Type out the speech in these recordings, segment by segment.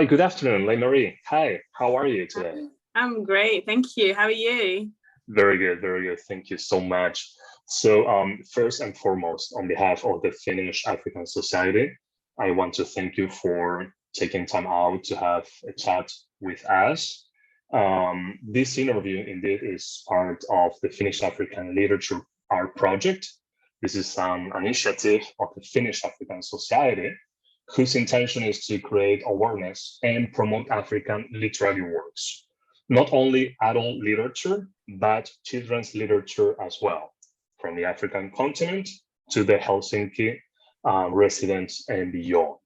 Hi, good afternoon, Leine. Hi, how are you today? I'm great, thank you. How are you? Very good, very good. Thank you so much. So, first and foremost, on behalf of the Finnish-African Society, I want to thank you for taking time out to have a chat with us. This interview indeed is part of the Finnish-African Literature Art Project. This is an initiative of the Finnish-African Society, whose intention is to create awareness and promote African literary works, not only adult literature, but children's literature as well, from the African continent to the Helsinki residents and beyond.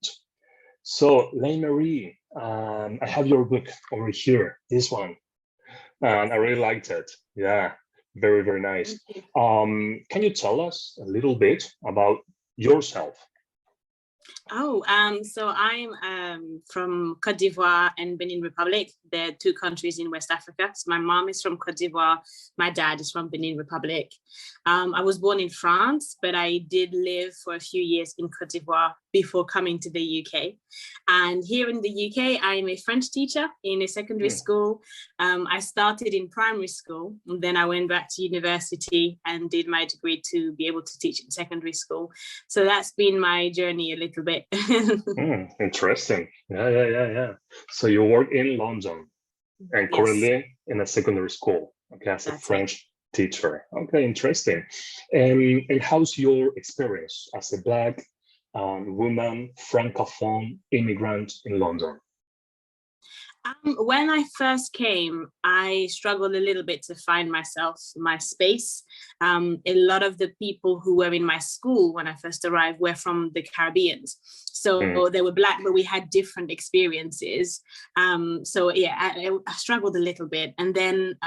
So, Leine, I have your book over here, this one, and I really liked it. Yeah, very, very nice. Can you tell us a little bit about yourself? So I'm from Cote d'Ivoire and Benin Republic. They're two countries in West Africa. So my mom is from Cote d'Ivoire. My dad is from Benin Republic. I was born in France, but I did live for a few years in Cote d'Ivoire before coming to the UK. And here in the UK, I'm a French teacher in a secondary school. I started in primary school, and then I went back to university and did my degree to be able to teach in secondary school. So that's been my journey a little bit. Interesting. Yeah. So you work in London and Yes. currently in a secondary school, okay, as a That's French teacher. Okay, interesting. And how's your experience as a Black woman, Francophone immigrant in London? When I first came, I struggled a little bit to find myself, my space. A lot of the people who were in my school when I first arrived were from the Caribbean. So they were Black, but we had different experiences. I struggled a little bit. And then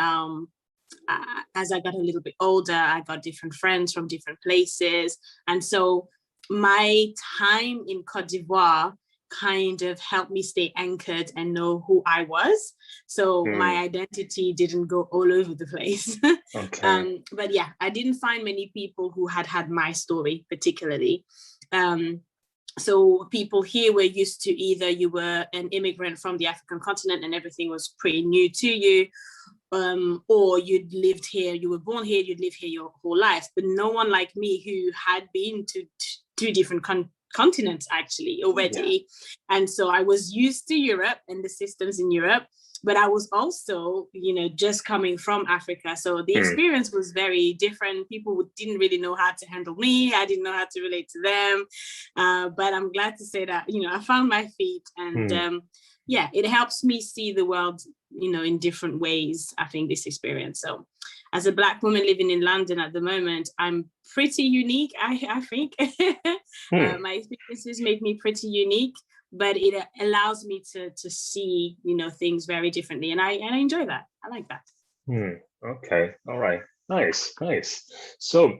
as I got a little bit older, I got different friends from different places. And so my time in Cote d'Ivoire kind of helped me stay anchored and know who I was. So my identity didn't go all over the place. Okay. But yeah, I didn't find many people who had my story particularly. So people here were used to either you were an immigrant from the African continent and everything was pretty new to you, or you'd lived here, you were born here, you'd lived here your whole life, but no one like me who had been to two different continents actually already. Yeah. And so I was used to Europe and the systems in Europe, but I was also, just coming from Africa. So the experience was very different. People didn't really know how to handle me. I didn't know how to relate to them. But I'm glad to say that, I found my feet and it helps me see the world, in different ways, I think, this experience. So as a Black woman living in London at the moment, I'm pretty unique, I think. My experiences make me pretty unique, but it allows me to see, things very differently. And I enjoy that. I like that. Okay. All right. Nice. So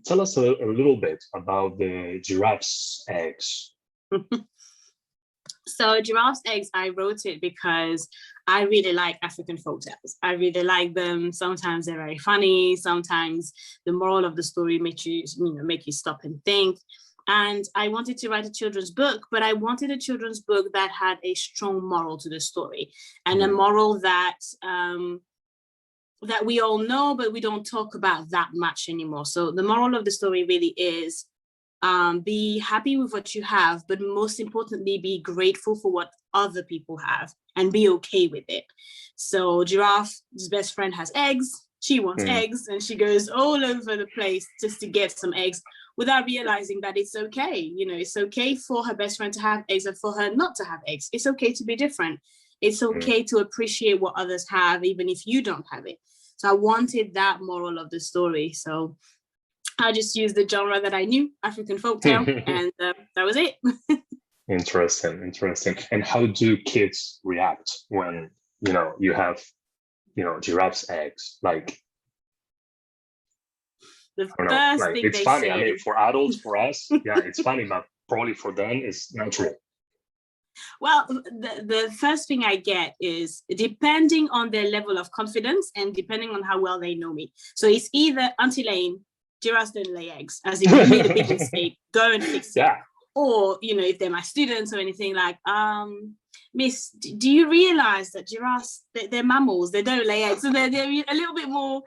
tell us a little bit about the giraffe's eggs. So Giraffe's Eggs, I wrote it because I really like African folktales. I really like them. Sometimes they're very funny. Sometimes the moral of the story make you stop and think. And I wanted to write a children's book, but I wanted a children's book that had a strong moral to the story, and a moral that that we all know, but we don't talk about that much anymore. So the moral of the story really is, be happy with what you have, but most importantly, be grateful for what other people have and be okay with it. So Giraffe's best friend has eggs. She wants eggs and she goes all over the place just to get some eggs without realizing that it's okay. It's okay for her best friend to have eggs and for her not to have eggs. It's okay to be different. It's okay to appreciate what others have, even if you don't have it. So I wanted that moral of the story. So I just used the genre that I knew, African folktale, and that was it. Interesting. And how do kids react when, you have, giraffe's eggs? Like, the first thing it's they funny. say, I mean, for adults, for us, it's funny, but probably for them, it's natural. Well, the first thing I get is, depending on their level of confidence and depending on how well they know me. So it's either, Auntie Leine, giraffes don't lay eggs, as if you made a big mistake, go and fix it. Or, if they're my students or anything, like, Miss, do you realize that giraffes, they're mammals, they don't lay eggs, so they're a little bit more,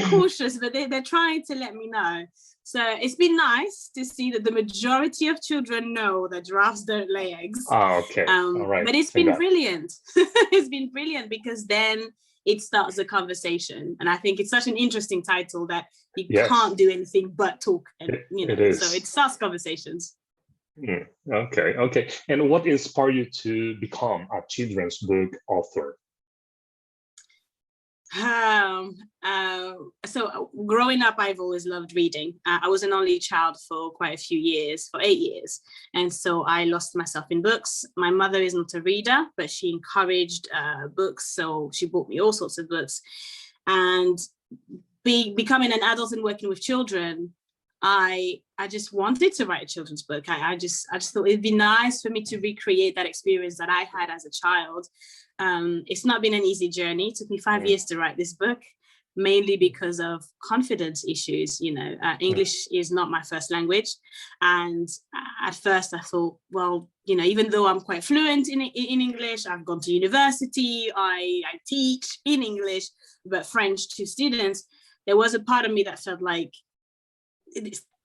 cautious, but they're trying to let me know. So it's been nice to see that the majority of children know that giraffes don't lay eggs. Okay. All right. But it's been brilliant. It's been brilliant because then it starts a conversation. And I think it's such an interesting title that you can't do anything but talk. And, so it starts conversations. Okay. And what inspired you to become a children's book author? So growing up, I've always loved reading. I was an only child for quite a few years, for 8 years. And so I lost myself in books. My mother is not a reader, but she encouraged books. So she bought me all sorts of books. And becoming an adult and working with children, I just wanted to write a children's book. I just thought it'd be nice for me to recreate that experience that I had as a child. It's not been an easy journey. It took me 5 years to write this book, mainly because of confidence issues. English is not my first language. And at first I thought, well, even though I'm quite fluent in English, I've gone to university, I teach in English, but French to students, there was a part of me that felt like,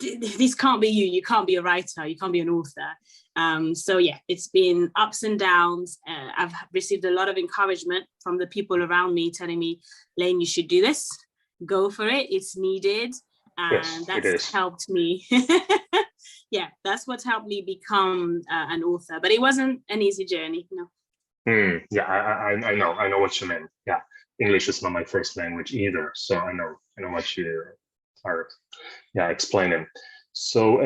this can't be you. You can't be a writer. You can't be an author. So yeah, it's been ups and downs. I've received a lot of encouragement from the people around me telling me, Leine, you should do this. Go for it. It's needed. And that's helped me. Yeah, that's what's helped me become an author. But it wasn't an easy journey. No. Yeah, I know what you mean. Yeah, English is not my first language either. So I know what you are explaining. So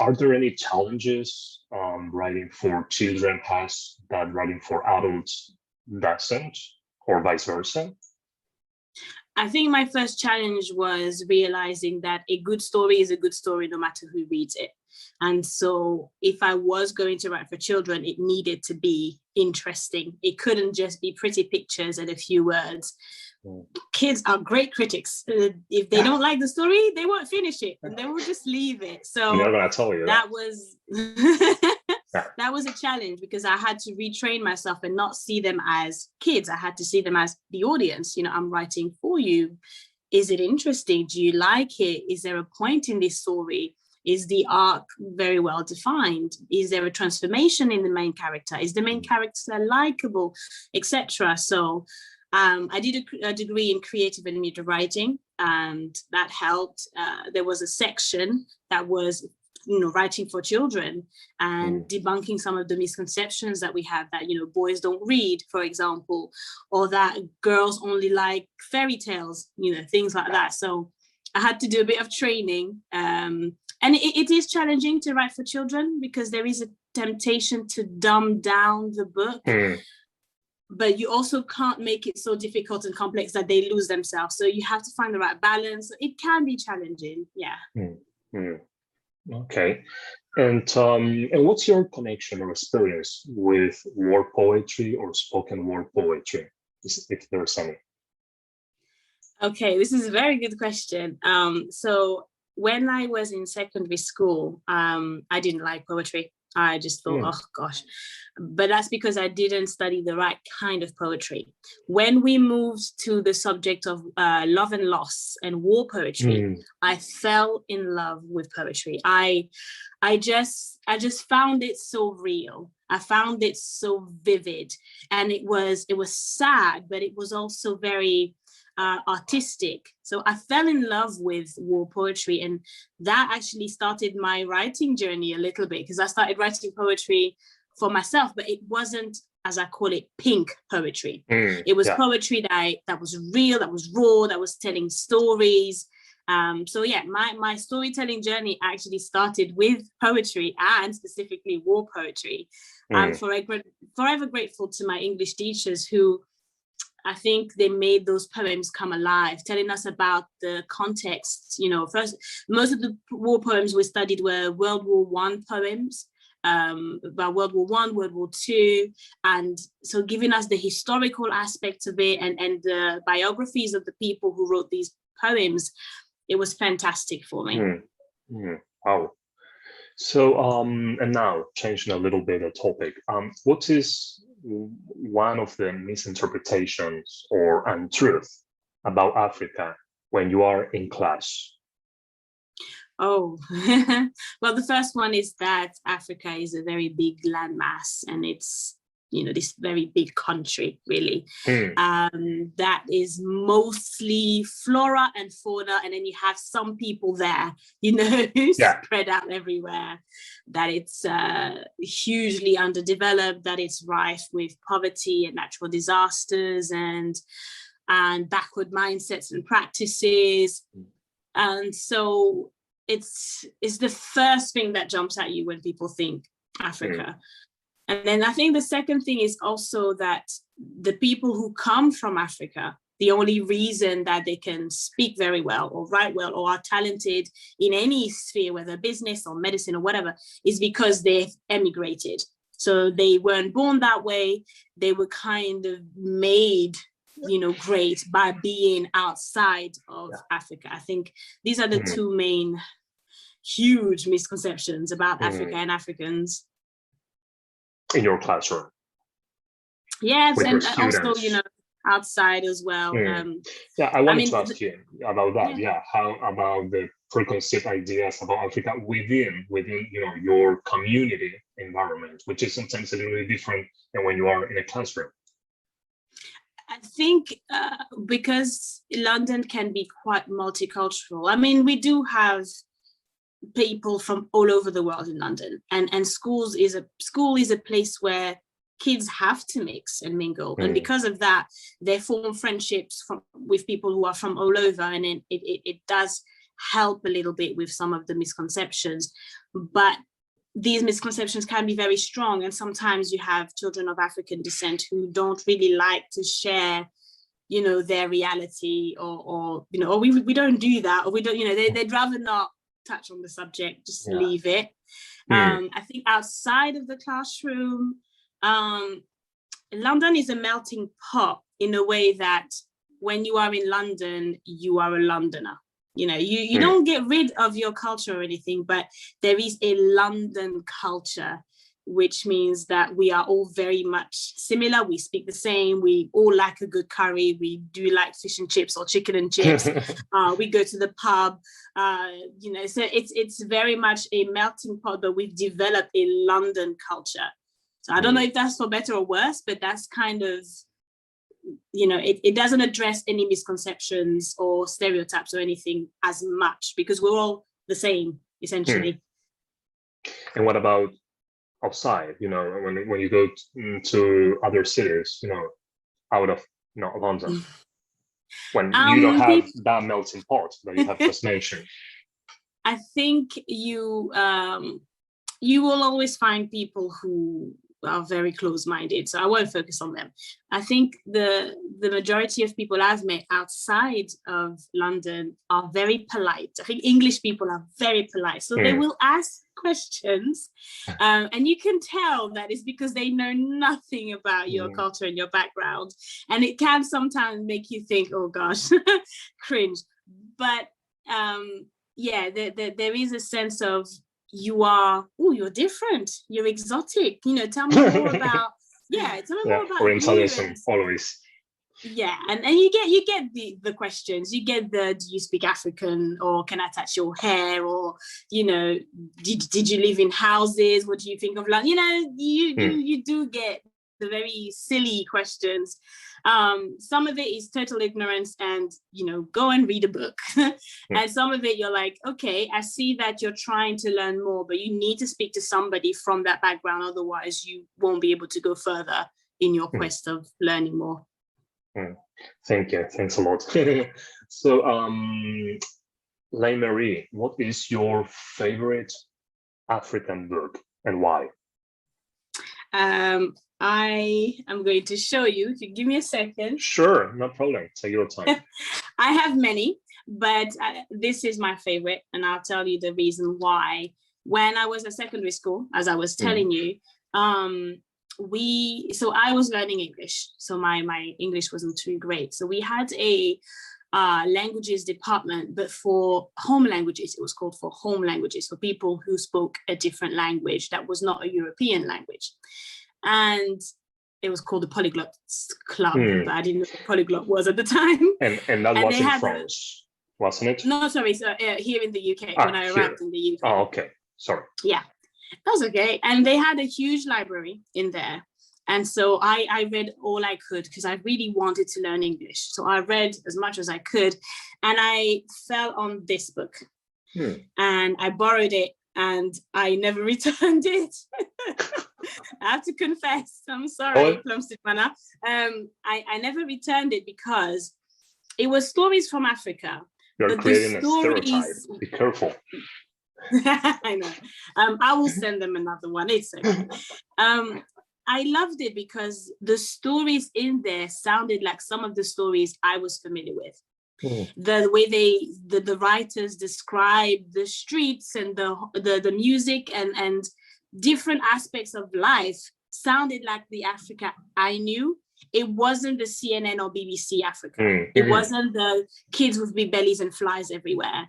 are there any challenges writing for children that writing for adults doesn't, or vice versa? I think my first challenge was realizing that a good story is a good story no matter who reads it. And so if I was going to write for children, it needed to be interesting. It couldn't just be pretty pictures and a few words. Kids are great critics. If they don't like the story, they won't finish it and they will just leave it. So they're gonna tell you that was that was a challenge because I had to retrain myself and not see them as kids. I had to see them as the audience. I'm writing for you. Is it interesting? Do you like it? Is there a point in this story? Is the arc very well defined? Is there a transformation in the main character? Is the main character likable, etc.? So I did a degree in creative and media writing, and that helped. There was a section that was, writing for children and debunking some of the misconceptions that we have that, boys don't read, for example, or that girls only like fairy tales, things like that. So I had to do a bit of training. And it is challenging to write for children because there is a temptation to dumb down the book. But you also can't make it so difficult and complex that they lose themselves. So you have to find the right balance. It can be challenging. Yeah. Okay. And what's your connection or experience with war poetry or spoken word poetry, if there's any? Okay, this is a very good question. So when I was in secondary school, I didn't like poetry. I just thought, oh gosh, but that's because I didn't study the right kind of poetry. When we moved to the subject of love and loss and war poetry, I fell in love with poetry. I just found it so real. I found it so vivid, and it was sad, but it was also very artistic. So I fell in love with war poetry, and that actually started my writing journey a little bit, because I started writing poetry for myself, but it wasn't, as I call it, pink poetry. It was poetry that was real, that was raw, that was telling stories. So yeah, my storytelling journey actually started with poetry, and specifically war poetry. I'm forever grateful to my English teachers who, I think they made those poems come alive, telling us about the context. First, most of the war poems we studied were World War I poems, about World War I, World War II, and so giving us the historical aspect of it and the biographies of the people who wrote these poems. It was fantastic for me. Wow. So, and now changing a little bit the topic. What is one of the misinterpretations or untruth about Africa when you are in class? Oh, well, the first one is that Africa is a very big landmass, and it's, this very big country, really. That is mostly flora and fauna, and then you have some people there, spread out everywhere. That it's hugely underdeveloped, that it's rife with poverty and natural disasters and backward mindsets and practices. And so it's the first thing that jumps at you when people think Africa. And then I think the second thing is also that the people who come from Africa, the only reason that they can speak very well or write well or are talented in any sphere, whether business or medicine or whatever, is because they've emigrated. So they weren't born that way. They were kind of made, great by being outside of Africa. I think these are the two main huge misconceptions about Africa and Africans. In your classroom? Yes, and also, outside as well. I wanted to ask you about that. How about the preconceived ideas about Africa within your community environment, which is sometimes a little bit different than when you are in a classroom? I think because London can be quite multicultural. I mean, we do have people from all over the world in London, and school is a place where kids have to mix and mingle, and because of that they form friendships with people who are from all over, and it does help a little bit with some of the misconceptions. But these misconceptions can be very strong, and sometimes you have children of African descent who don't really like to share their reality, or we don't do that, or we don't, they'd rather not touch on the subject, just leave it. I think outside of the classroom, London is a melting pot in a way that when you are in London, you are a Londoner. You don't get rid of your culture or anything, but there is a London culture, which means that we are all very much similar. We speak the same. We all like a good curry. We do like fish and chips or chicken and chips. We go to the pub. So it's very much a melting pot, but we've developed a London culture. So I don't know if that's for better or worse, but that's kind of, it doesn't address any misconceptions or stereotypes or anything as much, because we're all the same, essentially. And what about outside, when you go to other cities, out of London, when you don't have that melting pot that you have just mentioned? I think you will always find people who are very close-minded, so I won't focus on them. I think the majority of people I've met outside of London are very polite. I think English people are very polite, so they will ask questions, and you can tell that it's because they know nothing about your culture and your background, and it can sometimes make you think, oh gosh, cringe. But there is a sense of you're different, you're exotic, tell me more about orientalism always. And you get the questions. You get do you speak African, or can I touch your hair, or did you live in houses, what do you think of London? You do get the very silly questions. Some of it is total ignorance and go and read a book. And some of it you're like, okay, I see that you're trying to learn more, but you need to speak to somebody from that background, otherwise you won't be able to go further in your quest of learning more. Thank you. Thanks a lot. So, Leine, what is your favorite African book and why? I am going to show you, if you give me a second. Sure, no problem. Take your time. I have many, but this is my favorite, and I'll tell you the reason why. When I was at secondary school, as I was telling you, I was learning English, so my English wasn't too great. So we had a languages department, but for home languages, it was called for home languages, for people who spoke a different language that was not a European language. And it was called the Polyglot Club, but I didn't know what polyglot was at the time. And that was in France, wasn't it? No, sorry, so, here in the UK, when I arrived in the UK. Oh, okay, sorry. Yeah, that's okay. And they had a huge library in there. And so I read all I could because I really wanted to learn English. So I read as much as I could. And I fell on this book. And I borrowed it and I never returned it. I have to confess. I'm sorry, Plumstead Manor. I never returned it because it was stories from Africa. You're creating a stereotype. Be careful. I know. I will send them another one. It's okay. I loved it because the stories in there sounded like some of the stories I was familiar with. The way the writers describe the streets and the music and different aspects of life sounded like the Africa I knew. It wasn't the CNN or BBC Africa. It wasn't the kids with big bellies and flies everywhere.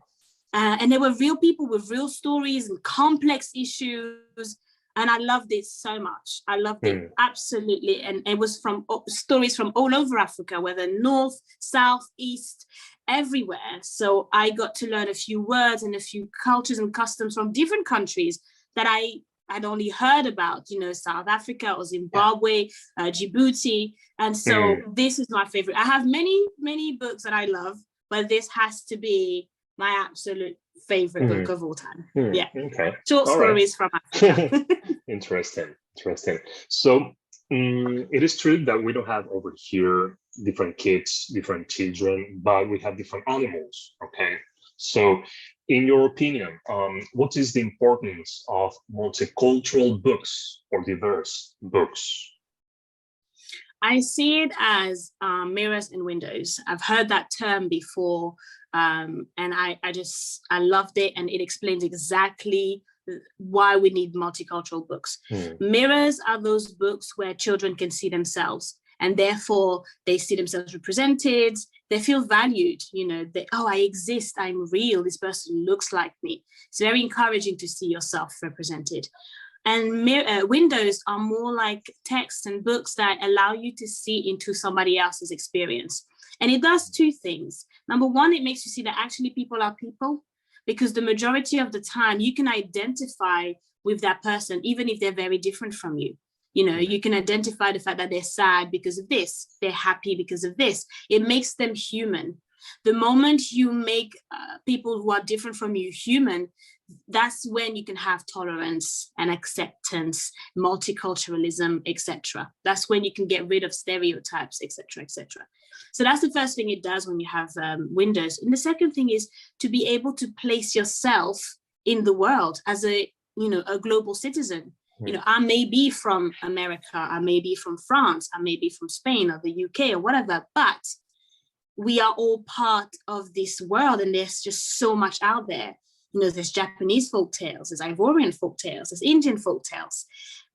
And there were real people with real stories and complex issues. And I loved it so much. I loved it absolutely. And it was from stories from all over Africa, whether north, south, east, everywhere. So I got to learn a few words and a few cultures and customs from different countries that I'd only heard about, South Africa or Zimbabwe, Djibouti. And so this is my favorite. I have many, many books that I love, but this has to be my absolute favorite book of all time. Yeah. Okay. Short stories from Africa. Interesting. So it is true that we don't have over here different kids, different children, but we have different animals. Okay. So in your opinion, what is the importance of multicultural books or diverse books? I see it as mirrors and windows. I've heard that term before, and I loved it, and it explains exactly why we need multicultural books. Mirrors are those books where children can see themselves, and therefore they see themselves represented. They feel valued. I exist. I'm real. This person looks like me. It's very encouraging to see yourself represented. And windows are more like texts and books that allow you to see into somebody else's experience. And it does two things. Number one, it makes you see that actually people are people, because the majority of the time you can identify with that person, even if they're very different from you. You can identify the fact that they're sad because of this, they're happy because of this. It makes them human. The moment you make people who are different from you human, that's when you can have tolerance and acceptance, multiculturalism, etc. That's when you can get rid of stereotypes, etc., etc. So that's the first thing it does when you have windows. And the second thing is to be able to place yourself in the world as a global citizen. I may be from America, I may be from France, I may be from Spain or the UK or whatever, but we are all part of this world, and there's just so much out there. There's Japanese folk tales, there's Ivorian folk tales, there's Indian folk tales.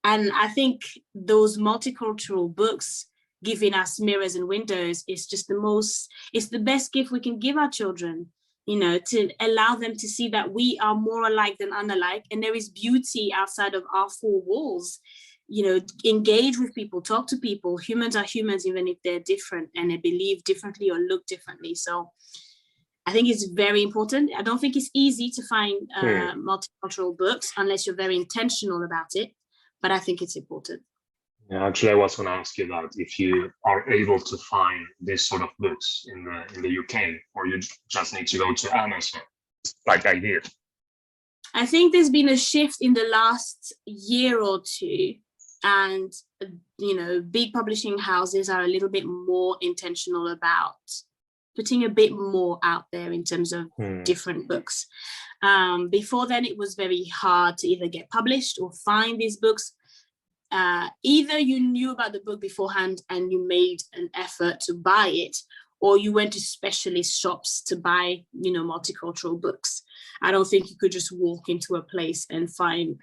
And I think those multicultural books giving us mirrors and windows is just it's the best gift we can give our children, to allow them to see that we are more alike than unalike. And there is beauty outside of our four walls. Engage with people, talk to people. Humans are humans, even if they're different and they believe differently or look differently. So I think it's very important. I don't think it's easy to find multicultural books unless you're very intentional about it, but I think it's important. Yeah, actually, I was going to ask you that if you are able to find this sort of books in the UK, or you just need to go to Amazon, like I did. I think there's been a shift in the last year or two, and big publishing houses are a little bit more intentional about putting a bit more out there in terms of different books. Before then, it was very hard to either get published or find these books. Either you knew about the book beforehand and you made an effort to buy it, or you went to specialist shops to buy, multicultural books. I don't think you could just walk into a place and find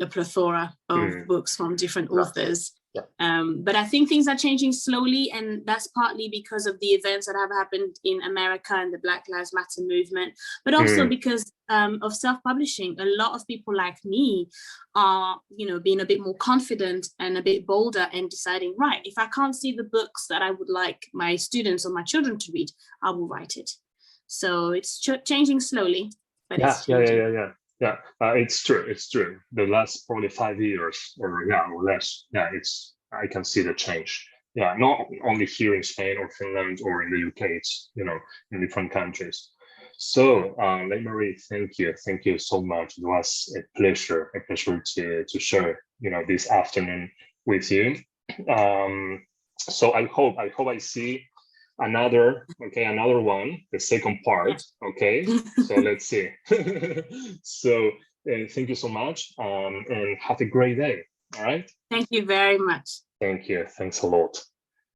a plethora of books from different authors. But I think things are changing slowly, and that's partly because of the events that have happened in America and the Black Lives Matter movement, but also because of self-publishing. A lot of people like me are, being a bit more confident and a bit bolder and deciding, right, if I can't see the books that I would like my students or my children to read, I will write it. So it's changing slowly, but it's changing. Yeah, it's true. It's true. The last probably 5 years or less. Yeah, I can see the change. Yeah, not only here in Spain or Finland or in the UK. It's in different countries. So, Leine, thank you so much. It was a pleasure to share this afternoon with you. So I hope I see another one, the second part. Okay, so let's see. So thank you so much, and have a great day. All right, thank you very much. Thank you, thanks a lot.